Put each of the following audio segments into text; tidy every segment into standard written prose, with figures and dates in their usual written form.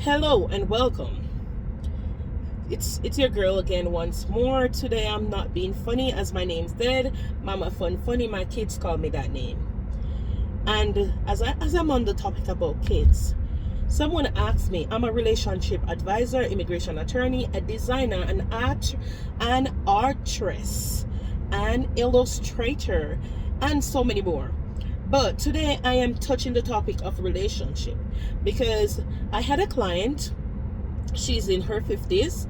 Hello and welcome. It's your girl again once more. Today I'm not being funny as my name's dead. Mama Fun Funny, my kids call me that name. And as I'm on the topic about kids, someone asked me, I'm a relationship advisor, immigration attorney, a designer, an artress, an illustrator, and so many more. But today I am touching the topic of relationship because I had a client. She's in her 50s,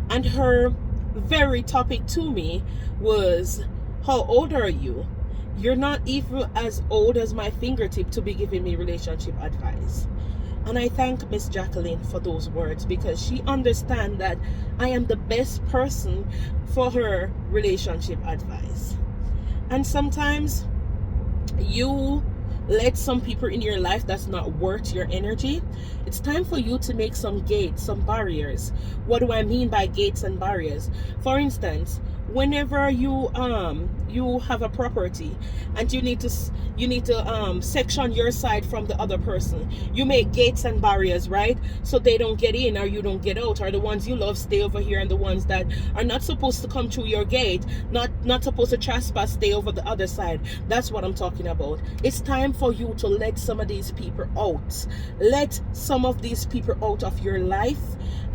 and her very topic to me was, how old are you? You're not even as old as my fingertip to be giving me relationship advice. And I thank Miss Jacqueline for those words, because she understands that I am the best person for her relationship advice. And sometimes you let some people in your life that's not worth your energy. It's time for you to make some gates, some barriers. What do I mean by gates and barriers? For instance, whenever you have a property and you need to section your side from the other person, you make gates and barriers, right? So they don't get in or you don't get out, or the ones you love stay over here and the ones that are not supposed to come through your gate, not supposed to trespass, stay over the other side. That's what I'm talking about. It's time for you to let some of these people out. Let some of these people out of your life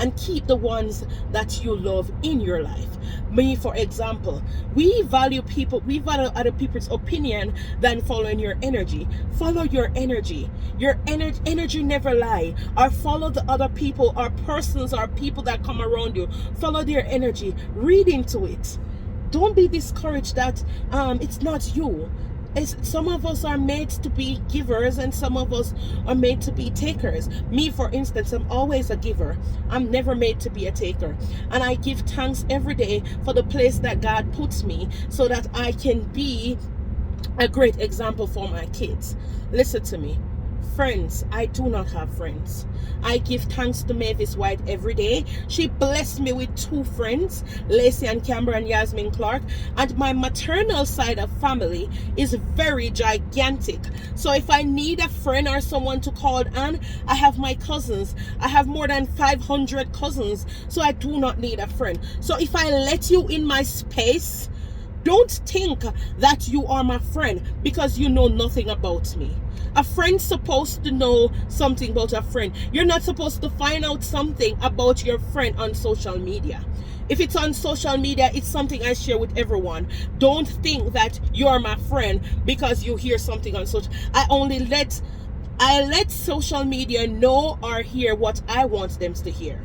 and keep the ones that you love in your life. Me, for example, we value other people's opinion than following your energy. Follow your energy. Your energy never lie. Or follow the other people or persons or people that come around you. Follow their energy. Read into it. Don't be discouraged that it's not you. Some of us are made to be givers and some of us are made to be takers. Me, for instance, I'm always a giver. I'm never made to be a taker. And I give thanks every day for the place that God puts me so that I can be a great example for my kids. Listen to me. Friends, I do not have friends. I give thanks to Mavis White every day. She blessed me with 2 friends, Lacey and Canberra and Yasmin Clark. And my maternal side of family is very gigantic. So if I need a friend or someone to call on, I have my cousins. I have more than 500 cousins. So I do not need a friend. So if I let you in my space, don't think that you are my friend because you know nothing about me. A friend's supposed to know something about a friend. You're not supposed to find out something about your friend on social media. If it's on social media, it's something I share with everyone. Don't think that you're my friend because you hear something on social. I let social media know or hear what I want them to hear.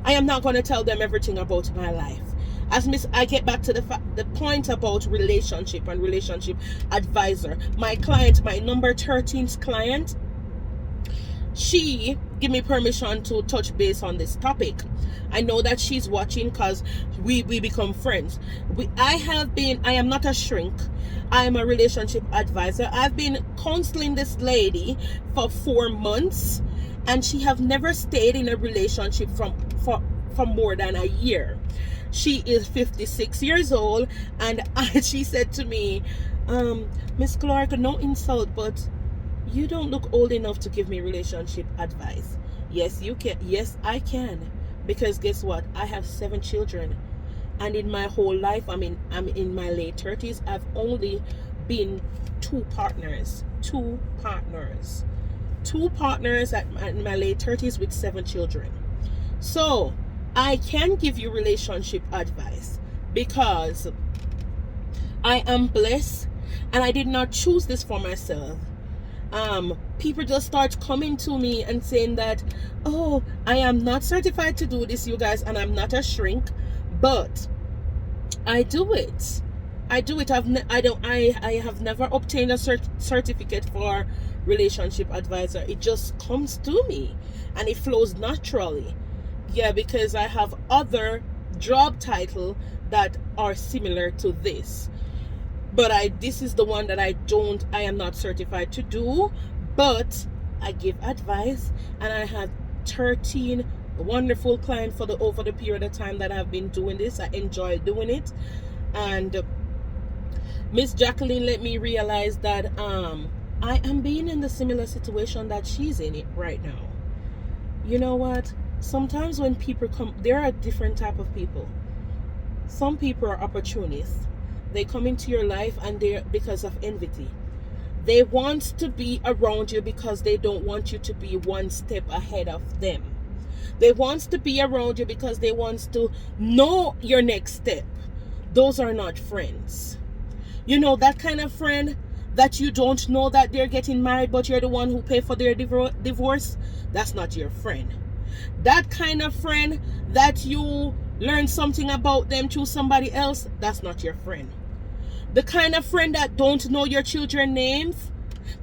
I am not going to tell them everything about my life. I get back to the point about relationship and relationship advisor. My client, my number 13th client, she give me permission to touch base on this topic. I know that she's watching because we become friends. I am not a shrink. I am a relationship advisor. I've been counseling this lady for 4 months, and she have never stayed in a relationship for more than a year. She is 56 years old, and she said to me, Miss Clark, no insult, but you don't look old enough to give me relationship advice. Yes, you can. Yes, I can. Because guess what? I have 7 children. And in my whole life, I'm in my late 30s. I've only been 2 partners. 2 partners. 2 partners in my late 30s with 7 children. So I can give you relationship advice because I am blessed and I did not choose this for myself. People just start coming to me and saying that, oh, I am not certified to do this, you guys, and I'm not a shrink, but I do it. I have never obtained a certificate for relationship advisor. It just comes to me and it flows naturally. Yeah, because I have other job title that are similar to this. But this is the one that I am not certified to do, but I give advice, and I have 13 wonderful clients over the period of time that I've been doing this. I enjoy doing it. And Miss Jacqueline let me realize that I am being in the similar situation that she's in it right now. You know what? Sometimes when people come, there are different type of people. Some people are opportunists. They come into your life and they're because of envy. They want to be around you because they don't want you to be one step ahead of them. They want to be around you because they want to know your next step. Those are not friends. You know, that kind of friend that you don't know that they're getting married, but you're the one who pay for their divorce, that's not your friend. That kind of friend that you learn something about them through somebody else, that's not your friend. The kind of friend that don't know your children's names,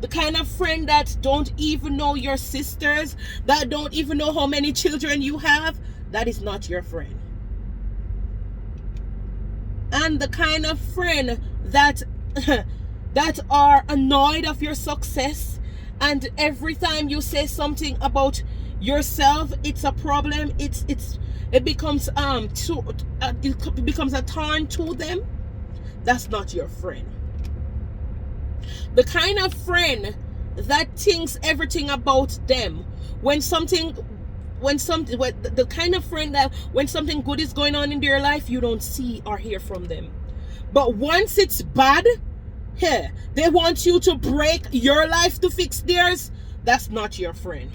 the kind of friend that don't even know your sisters, that don't even know how many children you have, that is not your friend. And the kind of friend that that are annoyed of your success, and every time you say something about yourself, it's a problem. It becomes it becomes a thorn to them. That's not your friend. The kind of friend that thinks everything about them, the kind of friend that when something good is going on in their life, you don't see or hear from them. But once it's bad, they want you to break your life to fix theirs. That's not your friend.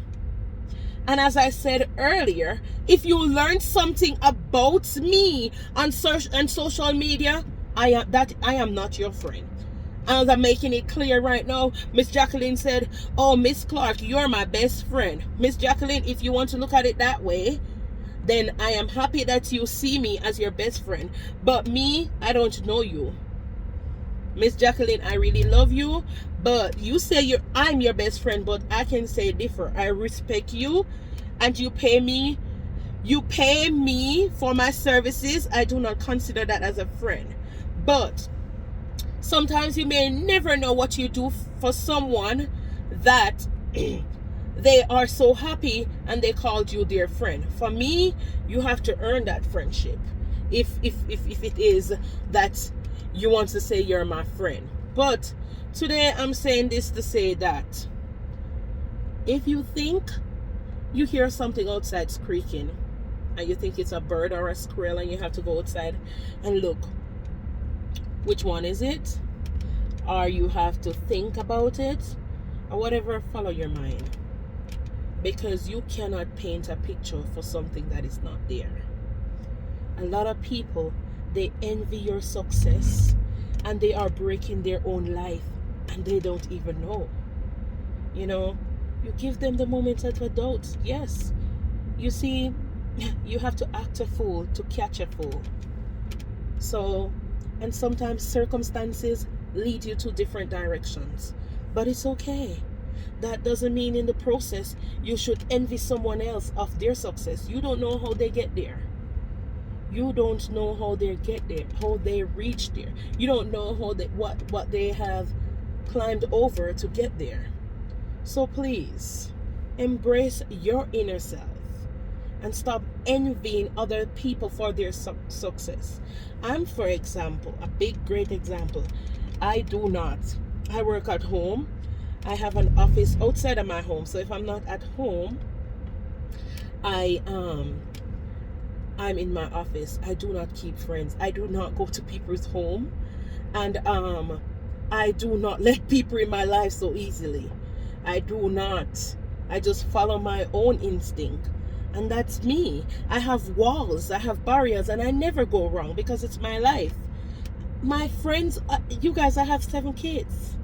And as I said earlier, if you learn something about me on social media, I am not your friend. And I'm making it clear right now. Miss Jacqueline said, "Oh, Miss Clark, you're my best friend." Miss Jacqueline, if you want to look at it that way, then I am happy that you see me as your best friend. But me, I don't know you. Miss Jacqueline, I really love you, but you say I'm your best friend, but I can say different. I respect you, and you pay me for my services. I do not consider that as a friend. But sometimes you may never know what you do for someone that they are so happy and they called you their friend. For me, you have to earn that friendship. If it is that you want to say you're my friend. But today I'm saying this to say that if you think you hear something outside squeaking and you think it's a bird or a squirrel and you have to go outside and look, which one is it? Or you have to think about it, or whatever, follow your mind. Because you cannot paint a picture for something that is not there. A lot of people, they envy your success and they are breaking their own life and they don't even know. You know, you give them the moment of a doubt. Yes. You see, you have to act a fool to catch a fool. So, and sometimes circumstances lead you to different directions. But it's okay. That doesn't mean in the process you should envy someone else of their success. You don't know how they get there. You don't know how they get there, how they reach there. You don't know how what they have climbed over to get there. So please, embrace your inner self and stop envying other people for their success. I'm, for example, a great example. I work at home. I have an office outside of my home. So if I'm not at home, I'm in my office. I do not keep friends. I do not go to people's home, and I do not let people in my life so easily. I do not. I just follow my own instinct, and that's me. I have walls, I have barriers, and I never go wrong because it's my life. My friends, you guys, I have 7 kids,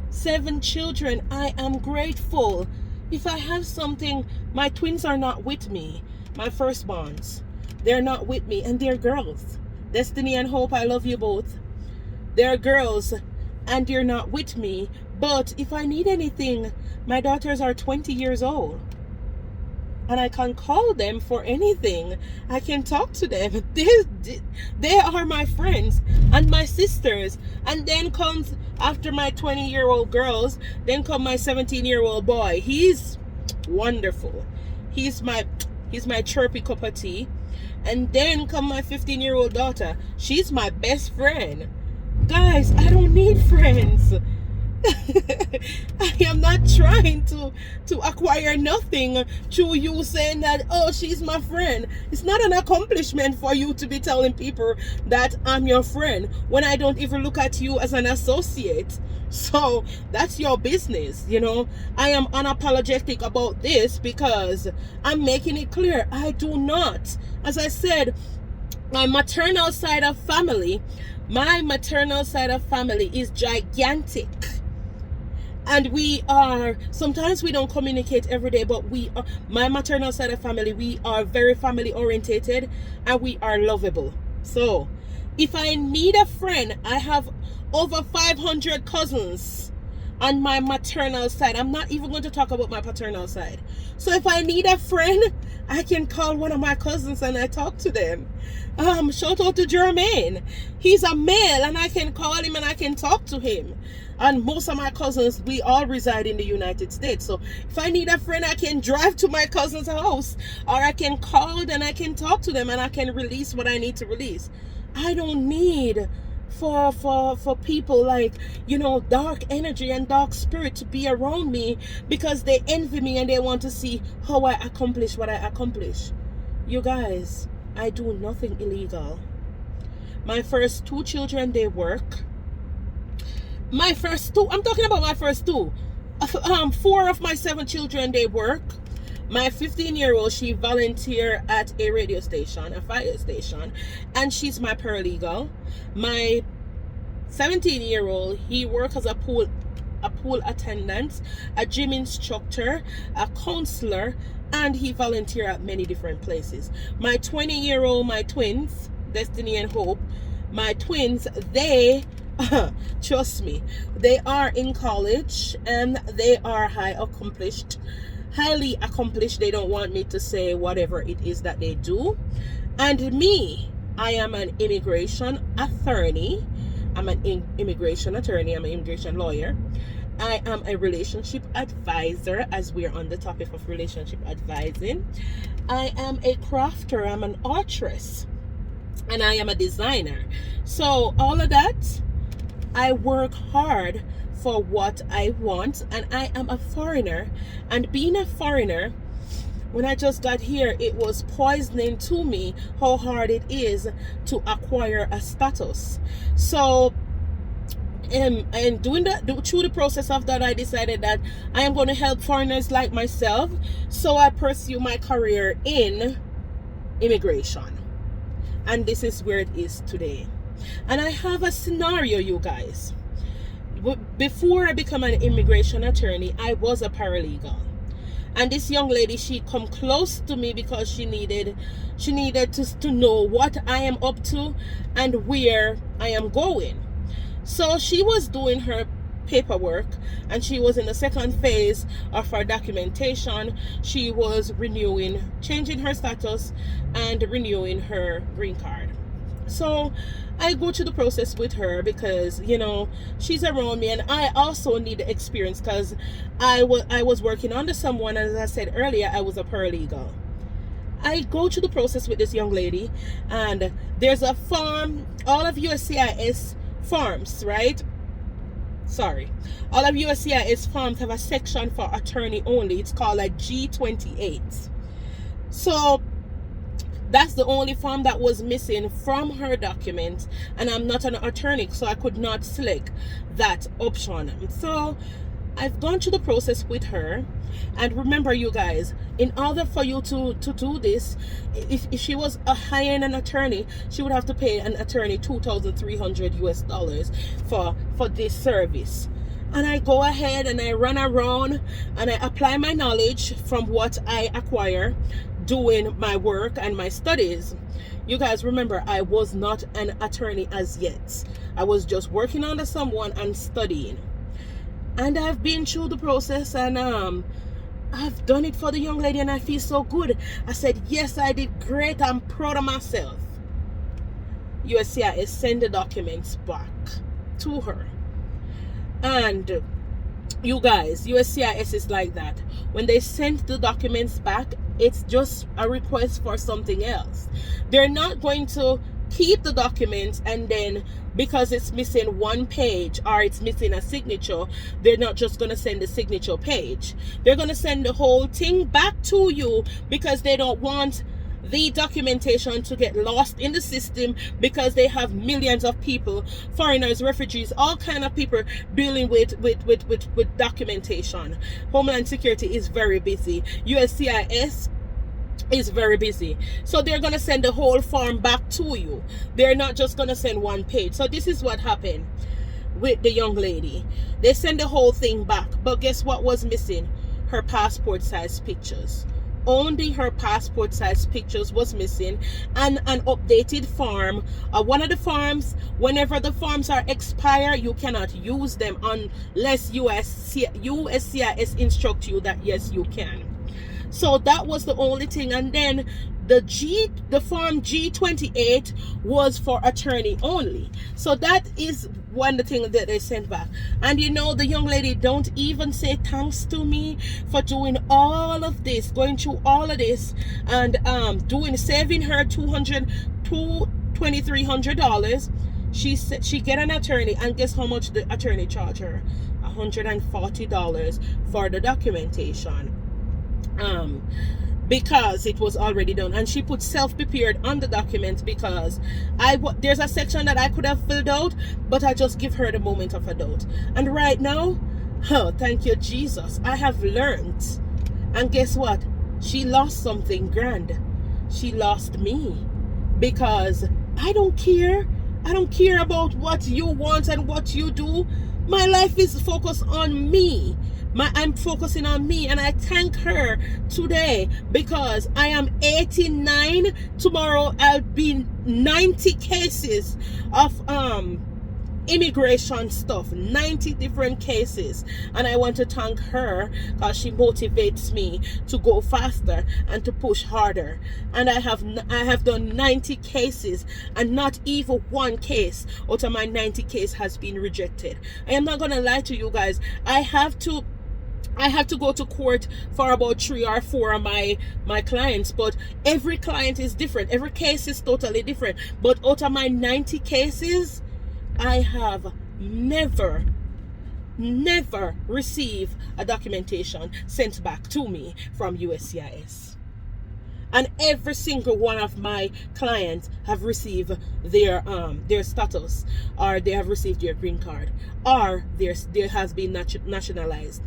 7 children. I am grateful. If I have something, my twins are not with me. My firstborns, they're not with me, and they're girls. Destiny and Hope, I love you both. They're girls, and they're not with me. But if I need anything, my daughters are 20 years old. And I can call them for anything. I can talk to them. They are my friends and my sisters. And then comes, after my 20-year-old girls, then come my 17-year-old boy. He's wonderful. He's my chirpy cup of tea. And then come my 15-year-old daughter. She's my best friend. Guys, I don't need friends. I am not trying to acquire nothing through you saying that, oh, she's my friend. It's not an accomplishment for you to be telling people that I'm your friend when I don't even look at you as an associate. So that's your business, you know. I am unapologetic about this because I'm making it clear I do not. As I said, my maternal side of family is gigantic. And sometimes we don't communicate every day, but my maternal side of family, we are very family orientated and we are lovable. So if I need a friend, I have over 500 cousins on my maternal side. I'm not even going to talk about my paternal side. So if I need a friend, I can call one of my cousins and I talk to them. Shout out to Jermaine. He's a male and I can call him and I can talk to him. And most of my cousins, we all reside in the United States. So if I need a friend, I can drive to my cousin's house, or I can call and I can talk to them and I can release what I need to release. I don't need for people like, you know, dark energy and dark spirit to be around me because they envy me and they want to see how I accomplish what I accomplish. You guys, I do nothing illegal. My first 2 children, they work. My first 2, I'm talking about my first 2. 4 of my 7 children, they work. My 15-year-old, she volunteer at a radio station, a fire station, and she's my paralegal. My 17-year-old, he works as a pool attendant, a gym instructor, a counselor, and he volunteer at many different places. My 20-year-old, my twins, Destiny and Hope, my twins, they trust me, they are in college and they are highly accomplished. They don't want me to say whatever it is that they do. And me, I am an immigration attorney. I'm an immigration attorney. I'm an immigration lawyer. I am a relationship advisor, as we're on the topic of relationship advising. I am a crafter. I'm an artist. And I am a designer. So all of that, I work hard for what I want, and I am a foreigner. And being a foreigner, when I just got here, it was poisoning to me how hard it is to acquire a status. So and doing that, through the process of that, I decided that I am going to help foreigners like myself. So I pursue my career in immigration, and this is where it is today. And I have a scenario, you guys. Before I become an immigration attorney, I was a paralegal. And this young lady, she come close to me because she needed to know what I am up to and where I am going. So she was doing her paperwork and she was in the second phase of her documentation. She was changing her status and renewing her green card. So I go through the process with her because, you know, she's around me, and I also need the experience because I was working under someone, and as I said earlier, I was a paralegal. I go through the process with this young lady, and there's a form, all of USCIS forms, right? Sorry. All of USCIS forms have a section for attorney only. It's called a G28. So that's the only form that was missing from her document, and I'm not an attorney, so I could not select that option. So I've gone through the process with her, and remember, you guys, in order for you to do this, if she was hiring an attorney, she would have to pay an attorney $2,300 for this service. And I go ahead and I run around and I apply my knowledge from what I acquire doing my work and my studies. You guys remember, I was not an attorney as yet. I was just working under someone and studying. And I've been through the process, and I've done it for the young lady, and I feel so good. I said, yes, I did great. I'm proud of myself. USCIS send the documents back to her. And you guys, USCIS is like that. When they send the documents back, it's just a request for something else. They're not going to keep the documents, and then because it's missing one page or it's missing a signature, they're not just going to send the signature page. They're going to send the whole thing back to you because they don't want the documentation to get lost in the system, because they have millions of people, foreigners, refugees, all kind of people dealing with documentation. Homeland Security is very busy. USCIS is very busy, so they're gonna send the whole form back to you. They're not just gonna send one page. So this is what happened with the young lady. They send the whole thing back, but guess what was missing? Her passport size pictures. Only her passport size pictures was missing, and an updated form. One of the forms, whenever the forms are expired, you cannot use them unless USCIS instruct you that yes, you can. So that was the only thing. And then the form G28 was for attorney only. So that is one of the things that they sent back. And you know, the young lady don't even say thanks to me for doing all of this, going through all of this, and saving her $2,300. She said she get an attorney, and guess how much the attorney charged her? $140 for the documentation. Because it was already done, and she put self-prepared on the documents, because there's a section that I could have filled out, but I just give her the moment of a doubt. And right now, thank you Jesus, I have learned. And guess what? She lost something grand. She lost me, because I don't care about what you want and what you do. My life is focused on me. I'm focusing on me, and I thank her today, because I am 89. Tomorrow I'll be 90 cases of immigration stuff, 90 different cases. And I want to thank her, because she motivates me to go faster and to push harder. And I have done 90 cases, and not even one case out of my 90 case has been rejected. I am not gonna lie to you guys. I have to go to court for about 3 or 4 of my clients, but every client is different. Every case is totally different. But out of my 90 cases, I have never received a documentation sent back to me from USCIS. And every single one of my clients have received their status, or they have received their green card, or there has been nationalized.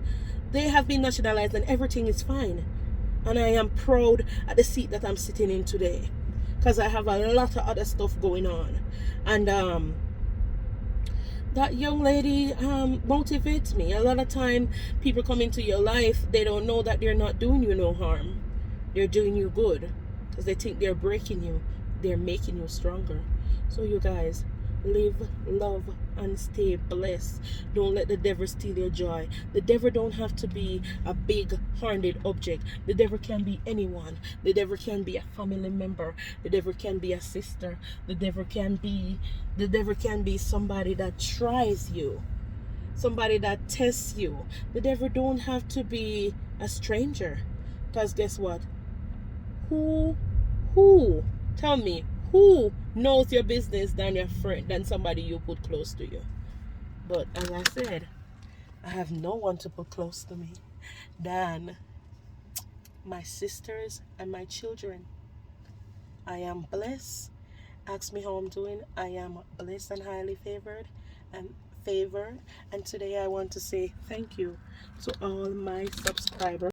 They have been nationalized, and everything is fine. And I am proud at the seat that I'm sitting in today, because I have a lot of other stuff going on. And that young lady motivates me. A lot of time people come into your life, they don't know that they're not doing you no harm. They're doing you good, because they think they're breaking you. They're making you stronger. So you guys, live, love, and stay blessed. Don't let the devil steal your joy. The devil don't have to be a big horned object. The devil can be anyone. The devil can be a family member. The devil can be a sister. The devil can be somebody that tries you, somebody that tests you. The devil don't have to be a stranger, because guess what? Who tell me, who knows your business than somebody you put close to you? But as I said, I have no one to put close to me than my sisters and my children. I am blessed. Ask me how I'm doing. I am blessed and highly favored. And today I want to say thank you to all my subscribers.